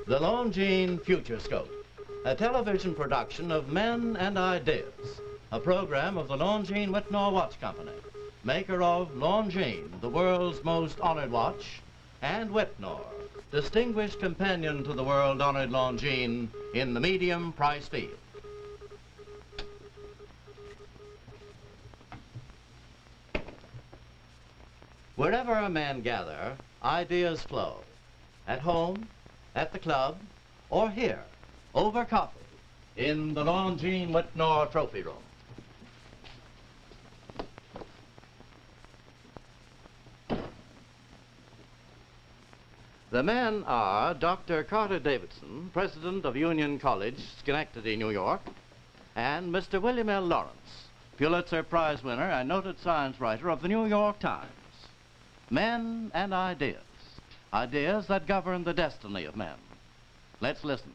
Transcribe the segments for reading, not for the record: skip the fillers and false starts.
The Longines Futurescope, a television production of Men and Ideas, a program of the Longines Whitnall Watch Company, maker of Longines, the world's most honored watch, and Whitnall, distinguished companion to the world-honored Longines in the medium price field. Wherever a man gather, ideas flow. At home, at the club, or here, over coffee, in the Longines Whitnall Trophy Room. The men are Dr. Carter Davidson, president of Union College, Schenectady, New York, and Mr. William L. Laurence, Pulitzer Prize winner and noted science writer of the New York Times. Men and ideas. Ideas that govern the destiny of men. Let's listen.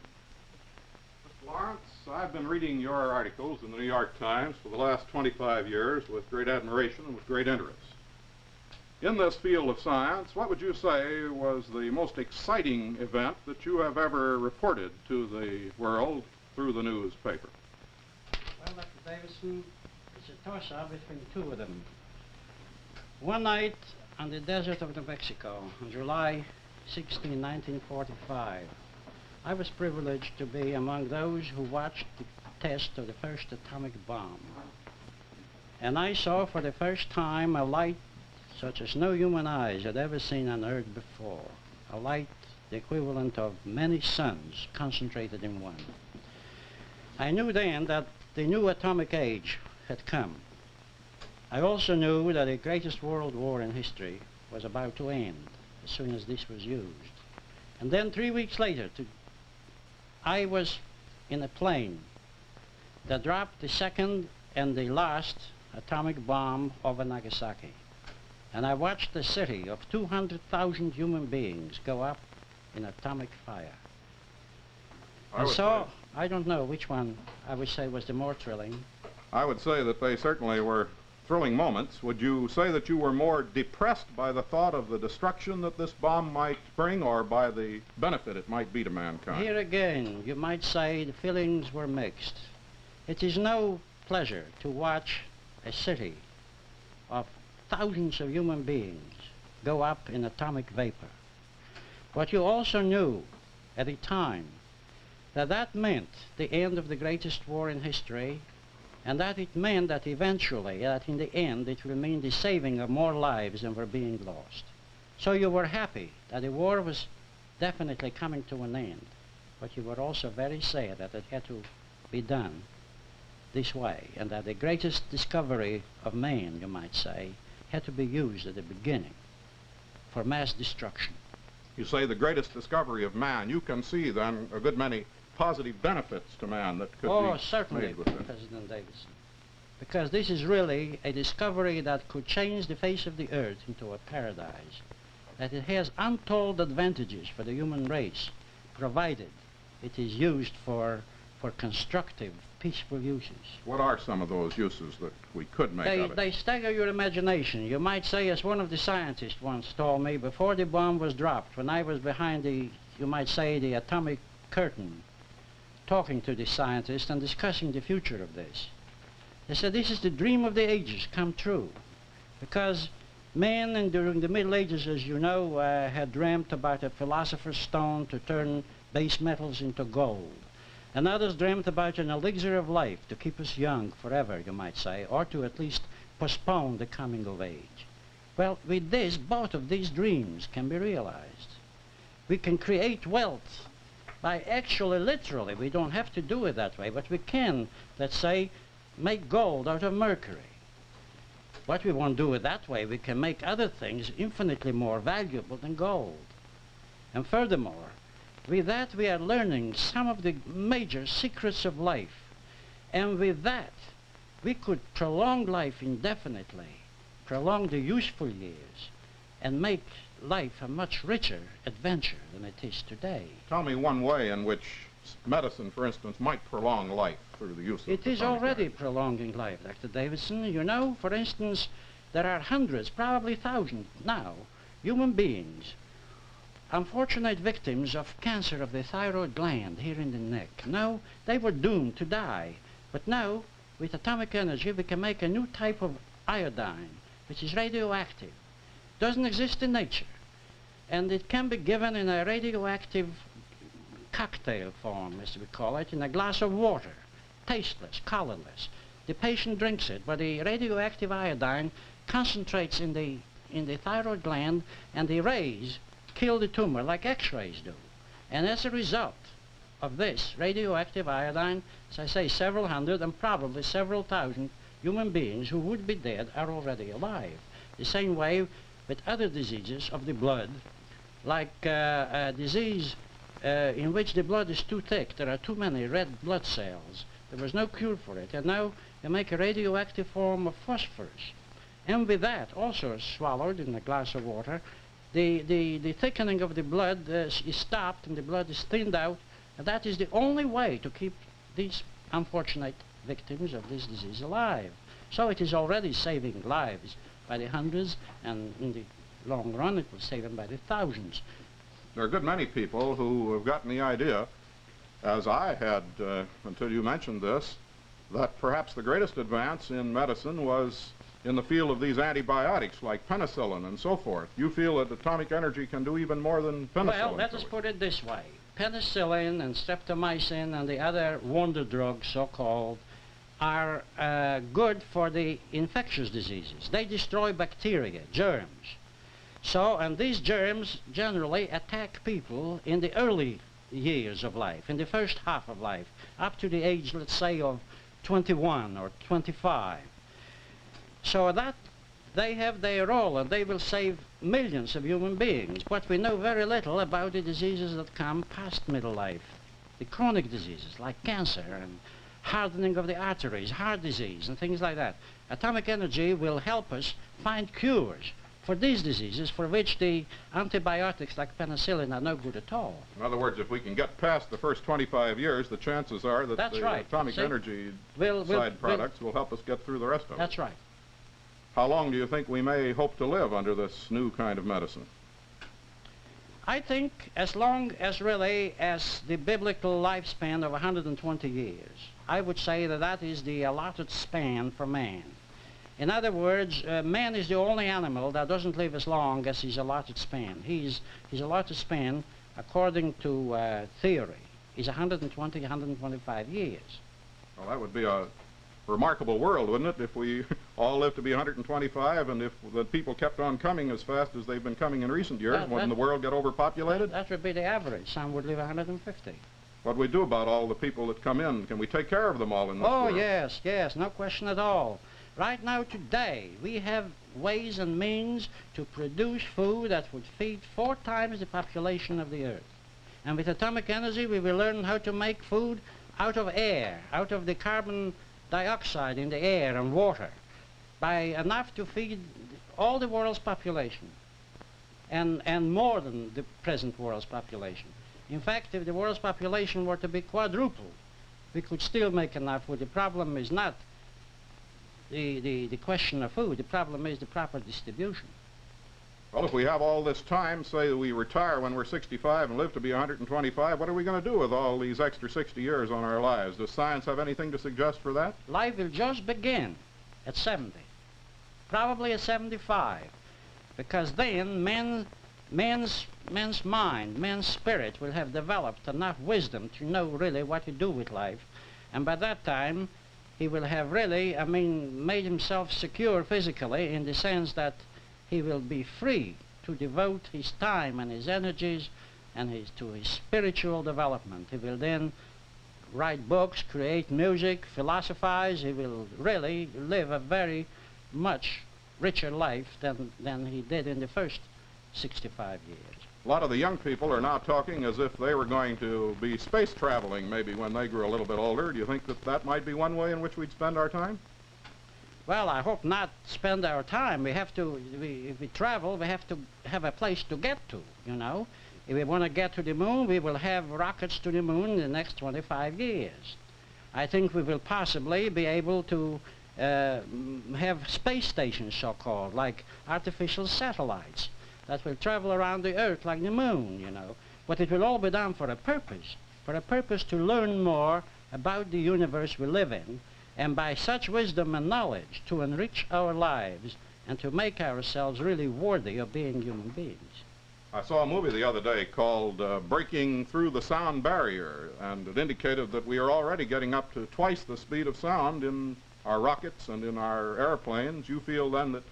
Mr. Laurence, I've been reading your articles in the New York Times for the last 25 years with great admiration and with great interest. In this field of science, what would you say was the most exciting event that you have ever reported to the world through the newspaper? Well, Dr. Davidson, it's a toss-up between two of them. One night on the desert of New Mexico, on July 16, 1945, I was privileged to be among those who watched the test of the first atomic bomb. And I saw for the first time a light such as no human eyes had ever seen on Earth before. A light the equivalent of many suns concentrated in one. I knew then that the new atomic age had come. I also knew that the greatest world war in history was about to end as soon as this was used. And then 3 weeks later, I was in a plane that dropped the second and the last atomic bomb over Nagasaki. And I watched the city of 200,000 human beings go up in atomic fire. And so, I don't know which one I would say was the more thrilling. I would say that they certainly were thrilling moments. Would you say that you were more depressed by the thought of the destruction that this bomb might bring, or by the benefit it might be to mankind? Here again, you might say the feelings were mixed. It is no pleasure to watch a city of thousands of human beings go up in atomic vapor. But you also knew at the time that that meant the end of the greatest war in history, and that it meant that eventually, that in the end, it would mean the saving of more lives than were being lost. So you were happy that the war was definitely coming to an end, but you were also very sad that it had to be done this way, and that the greatest discovery of man, you might say, had to be used at the beginning for mass destruction. You say the greatest discovery of man. You can see then a good many positive benefits to man that could be certainly, made with it. President Davidson. Because this is really a discovery that could change the face of the earth into a paradise. That it has untold advantages for the human race, provided it is used for constructive, peaceful uses. What are some of those uses that we could make of it? They stagger your imagination. You might say, as one of the scientists once told me, before the bomb was dropped, when I was behind the, you might say, the atomic curtain, talking to the scientists and discussing the future of this. They said, this is the dream of the ages come true. Because men, and during the Middle Ages, as you know, had dreamt about a philosopher's stone to turn base metals into gold. And others dreamt about an elixir of life to keep us young forever, you might say, or to at least postpone the coming of age. Well, with this, both of these dreams can be realized. We can create wealth by actually, literally, we don't have to do it that way, but we can, let's say, make gold out of mercury. But we won't do it that way. We can make other things infinitely more valuable than gold. And furthermore, with that, we are learning some of the major secrets of life. And with that, we could prolong life indefinitely, prolong the useful years, and make life a much richer adventure than it is today. Tell me one way in which medicine, for instance, might prolong life through the use of it is already prolonging life, Dr. Davidson. You know, for instance, There are hundreds, probably thousands now, human beings, unfortunate victims of cancer of the thyroid gland here in the neck. Now, they were doomed to die. But now, with atomic energy, we can make a new type of iodine, which is radioactive. Doesn't exist in nature. And it can be given in a radioactive cocktail form, as we call it, in a glass of water, tasteless, colorless. The patient drinks it, but the radioactive iodine concentrates in the thyroid gland, and the rays kill the tumor like X-rays do. And as a result of this radioactive iodine, as I say, several hundred and probably several thousand human beings who would be dead are already alive. The same way with other diseases of the blood, like a disease in which the blood is too thick. There are too many red blood cells. There was no cure for it, and now they make a radioactive form of phosphorus. And with that, also swallowed in a glass of water, the thickening of the blood is stopped and the blood is thinned out, and that is the only way to keep these unfortunate victims of this disease alive. So it is already saving lives by the hundreds, and in the long run it will save them by the thousands. There are a good many people who have gotten the idea, as I had until you mentioned this, that perhaps the greatest advance in medicine was in the field of these antibiotics like penicillin and so forth. You feel that atomic energy can do even more than penicillin? Well, let us put it this way. Penicillin and streptomycin and the other wonder drugs, so-called, are good for the infectious diseases. They destroy bacteria, germs. So, and these germs generally attack people in the early years of life, in the first half of life, up to the age, let's say, of 21 or 25. So that they have their role, and they will save millions of human beings. But we know very little about the diseases that come past middle life, the chronic diseases like cancer and hardening of the arteries, heart disease, and things like that. Atomic energy will help us find cures for these diseases for which the antibiotics like penicillin are no good at all. In other words, if we can get past the first 25 years, the chances are that that's the right. atomic energy side products will help us get through the rest of it. That's right. How long do you think we may hope to live under this new kind of medicine? I think as long as really as the biblical lifespan of 120 years. I would say that that is the allotted span for man. In other words, man is the only animal that doesn't live as long as his allotted span. His allotted span, according to theory, is 120, 125 years. Well, that would be a remarkable world, wouldn't it, if we all lived to be 125 and if the people kept on coming as fast as they've been coming in recent years. Wouldn't the world get overpopulated? That would be the average. Some would live 150. What do we do about all the people that come in? Can we take care of them all in this world? Oh, yes, yes, no question at all. Right now, today, we have ways and means to produce food that would feed 4 times the population of the Earth. And with atomic energy, we will learn how to make food out of air, out of the carbon dioxide in the air and water, by enough to feed all the world's population, and more than the present world's population. In fact, if the world's population were to be quadrupled, we could still make enough. Well, the problem is not the question of food. The problem is the proper distribution. Well, if we have all this time, say that we retire when we're 65 and live to be 125, what are we going to do with all these extra 60 years on our lives? Does science have anything to suggest for that? Life will just begin at 70, probably at 75, because then man's mind, man's spirit will have developed enough wisdom to know really what to do with life, and by that time he will have really, made himself secure physically in the sense that he will be free to devote his time and his energies and to his spiritual development. He will then write books, create music, philosophize. He will really live a very much richer life than he did in the first 65 years. A lot of the young people are now talking as if they were going to be space traveling maybe when they grew a little bit older. Do you think that that might be one way in which we'd spend our time? Well, I hope not spend our time. We have to, if we travel, we have to have a place to get to, you know. If we want to get to the moon, we will have rockets to the moon in the next 25 years. I think we will possibly be able to have space stations, so-called, like artificial satellites that will travel around the Earth like the moon, you know. But it will all be done for a purpose to learn more about the universe we live in, and by such wisdom and knowledge to enrich our lives and to make ourselves really worthy of being human beings. I saw a movie the other day called Breaking Through the Sound Barrier, and it indicated that we are already getting up to twice the speed of sound in our rockets and in our airplanes. You feel then that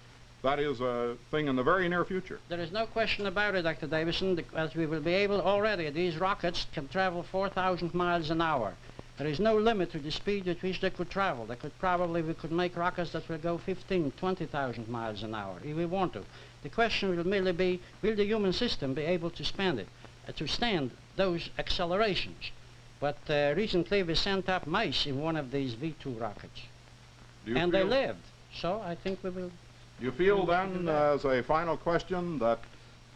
that is a thing in the very near future? There is no question about it, Dr. Davidson, as we will be able already. These rockets can travel 4,000 miles an hour. There is no limit to the speed at which they could travel. We could make rockets that will go 15, 20,000 miles an hour if we want to. The question will merely be, will the human system be able to stand those accelerations? But recently we sent up mice in one of these V2 rockets. And they lived. So I think we will... Do you feel then, as a final question, that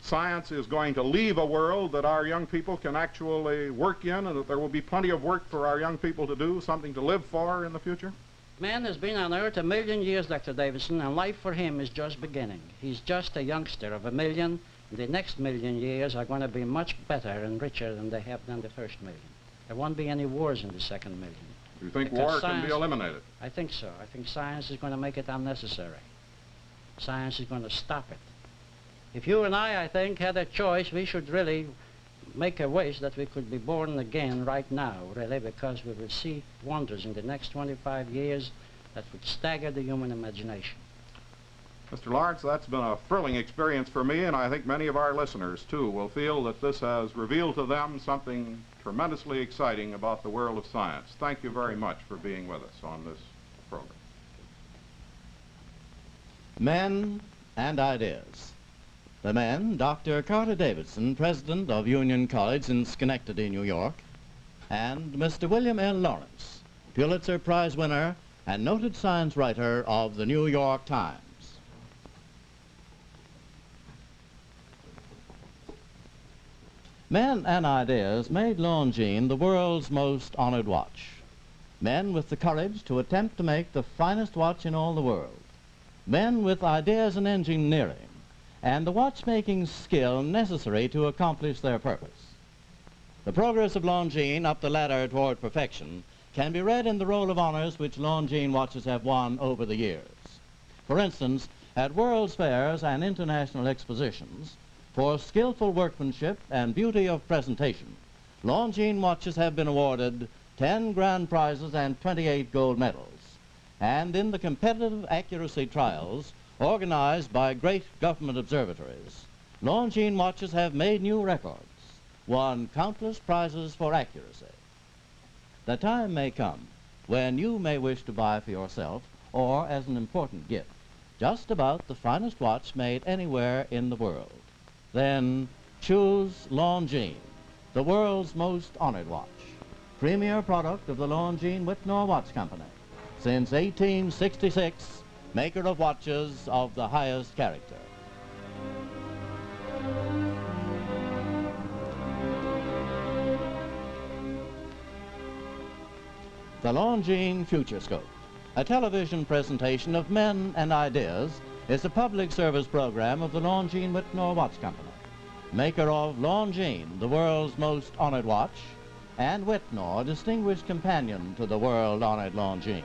science is going to leave a world that our young people can actually work in, and that there will be plenty of work for our young people to do, something to live for in the future? Man has been on Earth 1,000,000 years, Dr. Davidson, and life for him is just beginning. He's just a youngster of 1,000,000. The next 1,000,000 years are going to be much better and richer than they have done the first 1,000,000. There won't be any wars in the second 1,000,000. Do you think war can be eliminated? I think so. I think science is going to make it unnecessary. Science is going to stop it. If you and I think, had a choice, we should really make a wish that we could be born again right now, really, because we will see wonders in the next 25 years that would stagger the human imagination. Mr. Laurence, that's been a thrilling experience for me, and I think many of our listeners, too, will feel that this has revealed to them something tremendously exciting about the world of science. Thank you very much for being with us on this program. Men and Ideas. The men, Dr. Carter Davidson, president of Union College in Schenectady, New York, and Mr. William L. Laurence, Pulitzer Prize winner and noted science writer of the New York Times. Men and Ideas made Longines the world's most honored watch. Men with the courage to attempt to make the finest watch in all the world. Men with ideas in engineering and the watchmaking skill necessary to accomplish their purpose. The progress of Longines up the ladder toward perfection can be read in the roll of honors which Longines watches have won over the years. For instance, at World's Fairs and international expositions, for skillful workmanship and beauty of presentation, Longines watches have been awarded 10 grand prizes and 28 gold medals. And in the competitive accuracy trials organized by great government observatories, Longines watches have made new records, won countless prizes for accuracy. The time may come when you may wish to buy for yourself, or as an important gift, just about the finest watch made anywhere in the world. Then choose Longines, the world's most honored watch, premier product of the Longines Whitnall Watch Company. Since 1866, maker of watches of the highest character. The Longines Futurescope, a television presentation of men and ideas, is a public service program of the Longines Whitnall Watch Company, maker of Longines, the world's most honored watch, and Whitnall, distinguished companion to the world-honored Longines.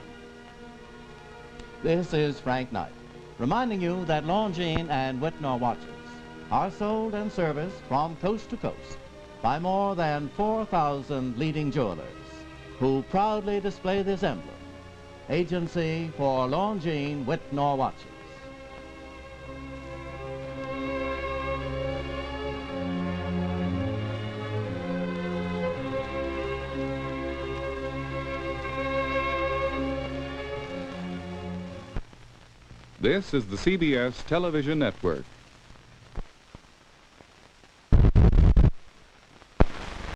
This is Frank Knight, reminding you that Longines and Whitnall watches are sold and serviced from coast to coast by more than 4,000 leading jewelers who proudly display this emblem, Agency for Longines Whitnall Watches. This is the CBS Television Network.